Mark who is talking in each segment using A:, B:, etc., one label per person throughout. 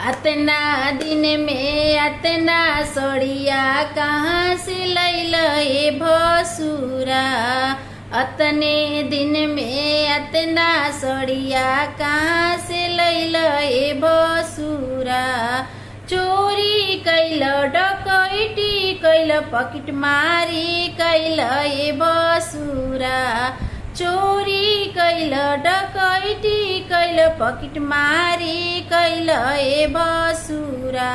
A: अतना दिन में अतना सड़िया कहाँ से लैल ए भसुरा। अतने दिन में अतना सड़िया कहाँ से लैल ए भसुरा। चोरी कैल डकैती कैल पॉकेट मारी कैल ए भसुरा। चोरी कैल डकैती कैल पॉकेट मारी कैल ए भसुरा।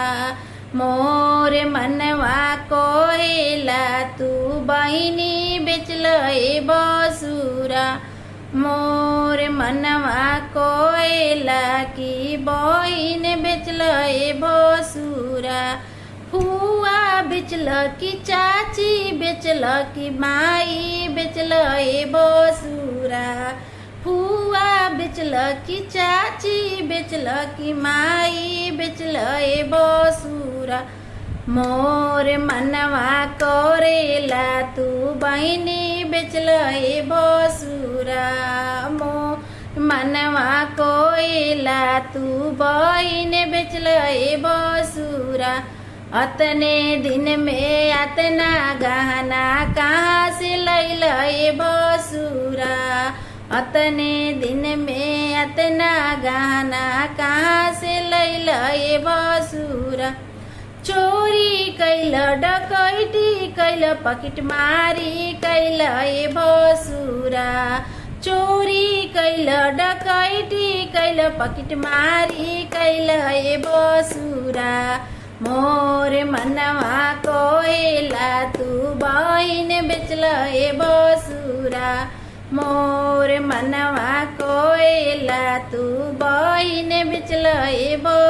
A: मोर मनवा कहेला तू बहिनी बेचल ए भसुरा। मोर मनवा कहेला कि बहिन बेचल ए भसुरा। फुआ बेचल कि चाची बेचल कि माई बेचल ए भसुरा। फुआ बेचल कि चाची बेचल कि माई बेचल ए भसुरा। मोर मनवा करेला तू बहिनी बेचल ए भसुरा। मोर मनवा करेला तू बहिन बेचल ए भसुरा। अतने दिन में अतना गहना कहाँ से लैल ए भसुरा। अतने दिन में अतना गहना कहाँ से लैल ए भसुरा। चोरी कैल डकैती कैल पॉकेट मारी कैल ए भसुरा। चोरी कैल डकैती कैल पॉकेट मारी कैल ए भसुरा। मोर मनवा कहेला तू बहिन बेचल ए भसुरा। मोर मनवा कहेला तू बहिन बेचल ए भसुरा।